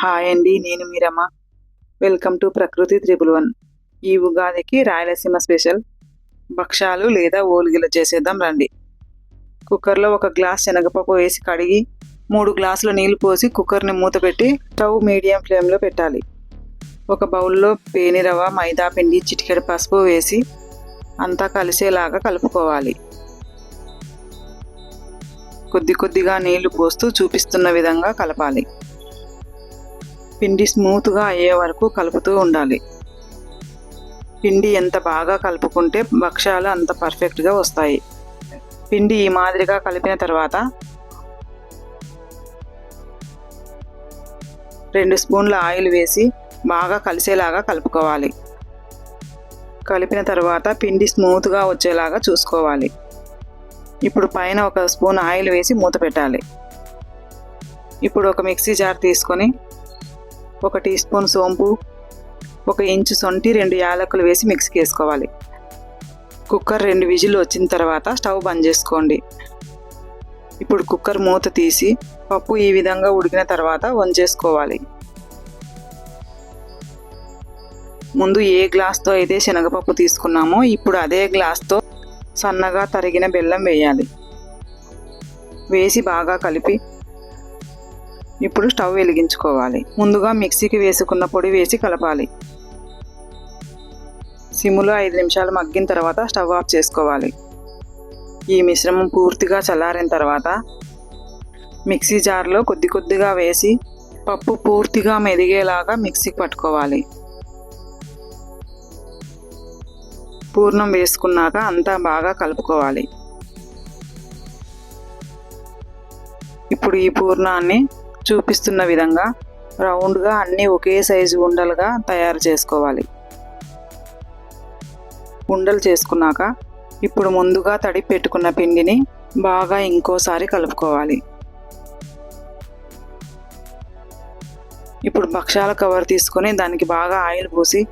Hi అండి, నేను మీరమ్మ. Welcome to ప్రకృతి 111. ఈ ఉగాదికి రాయలసీమ స్పెషల్ భక్షాలు లేదా ఓలిగలు చేసేద్దాం రండి. కుక్కర్లో 1 గ్లాస్ శనగపప్పు వేసి కడిగి 3 గ్లాసుల నీళ్లు పోసి కుక్కర్ని మూత పెట్టి స్టవ్ మీడియం ఫ్లేమ్లో పెట్టాలి. ఒక బౌల్లో పేనిరవ, మైదా పిండి, చిటికెడు పసుపు వేసి అంతా కలిసేలాగా కలుపుకోవాలి. కొద్ది కొద్దిగా నీళ్లు పోస్తూ చూపిస్తున్న విధంగా కలపాలి. పిండి స్మూత్గా అయ్యే వరకు కలుపుతూ ఉండాలి. పిండి ఎంత బాగా కలుపుకుంటే భక్షాలు అంత పర్ఫెక్ట్గా వస్తాయి. పిండి ఈ మాదిరిగా కలిపిన తర్వాత 2 స్పూన్ల ఆయిల్ వేసి బాగా కలిసేలాగా కలుపుకోవాలి. కలిపిన తర్వాత పిండి స్మూత్గా వచ్చేలాగా చూసుకోవాలి. ఇప్పుడు పైన 1 స్పూన్ ఆయిల్ వేసి మూత పెట్టాలి. ఇప్పుడు ఒక మిక్సీ జార్ తీసుకొని 1 టీ స్పూన్ సోంపు, 1 ఇంచు శొంఠి, 2 యాలకులు వేసి మిక్సీకి వేసుకోవాలి. కుక్కర్ 2 విజిల్లు వచ్చిన తర్వాత స్టవ్ బంద్ చేసుకోండి. ఇప్పుడు కుక్కర్ మూత తీసి పప్పు ఈ విధంగా ఉడికిన తర్వాత వంచేసుకోవాలి. ముందు ఏ గ్లాస్తో అయితే శనగపప్పు తీసుకున్నామో ఇప్పుడు అదే గ్లాస్తో సన్నగా తరిగిన బెల్లం వేయాలి. వేసి బాగా కలిపి ఇప్పుడు స్టవ్ వెలిగించుకోవాలి. ముందుగా మిక్సీకి వేసుకున్న పొడి వేసి కలపాలి. సిమ్లో 5 నిమిషాలు మగ్గిన తర్వాత స్టవ్ ఆఫ్ చేసుకోవాలి. ఈ మిశ్రమం పూర్తిగా చల్లారిన తర్వాత మిక్సీ జార్లో కొద్ది కొద్దిగా వేసి పప్పు పూర్తిగా మెదిగేలాగా మిక్సీకి పట్టుకోవాలి. పూర్ణం వేసుకున్నాక అంతా బాగా కలుపుకోవాలి. ఇప్పుడు ఈ పూర్ణాన్ని చూపిస్తున్న విధంగా రౌండ్గా అన్నీ ఒకే సైజు ఉండలుగా తయారు చేసుకోవాలి. ఉండలు చేసుకున్నాక ఇప్పుడు ముందుగా తడిపి పెట్టుకున్న పిండిని బాగా ఇంకోసారి కలుపుకోవాలి. ఇప్పుడు భక్షాల కవర్ తీసుకొని దానికి బాగా ఆయిల్ పూసి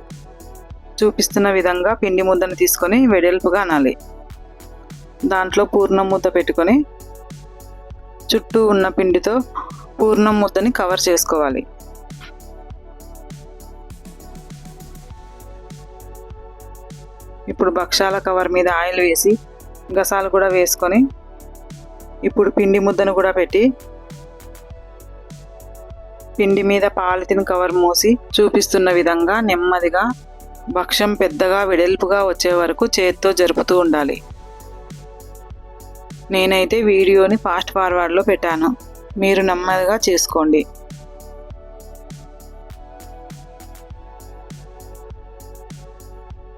చూపిస్తున్న విధంగా పిండి ముద్దను తీసుకొని వెడల్పుగా అనాలి. దాంట్లో పూర్ణం ముద్ద పెట్టుకొని చుట్టూ ఉన్న పిండితో పూర్ణం ముద్దని కవర్ చేసుకోవాలి. ఇప్పుడు భక్షాల కవర్ మీద ఆయిల్ వేసి గసాలు కూడా వేసుకొని ఇప్పుడు పిండి ముద్దను కూడా పెట్టి పిండి మీద పాలిథిన్ కవర్ మూసి చూపిస్తున్న విధంగా నెమ్మదిగా భక్షం పెద్దగా వెడల్పుగా వచ్చే వరకు చేత్తో జరుపుతూ ఉండాలి. నేనైతే వీడియోని ఫాస్ట్ ఫార్వర్డ్లో పెట్టాను, మీరు నెమ్మదిగా చేసుకోండి.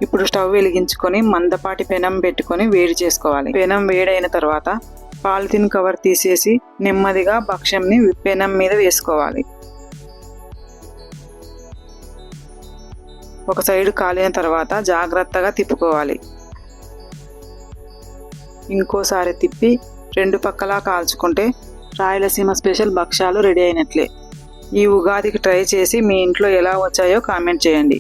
ఇప్పుడు స్టవ్ వెలిగించుకొని మందపాటి పెనం పెట్టుకొని వేడి చేసుకోవాలి. పెనం వేడైన తర్వాత పాలిథిన్ కవర్ తీసేసి నెమ్మదిగా భక్షంని పెనం మీద వేసుకోవాలి. ఒక సైడు కాలిన తర్వాత జాగ్రత్తగా తిప్పుకోవాలి. ఇంకోసారి తిప్పి 2 పక్కలా కాల్చుకుంటే రాయలసీమ స్పెషల్ భక్షాలు రెడీ అయినట్లే. ఈ ఉగాదికి ట్రై చేసి మీ ఇంట్లో ఎలా వచ్చాయో కామెంట్ చేయండి.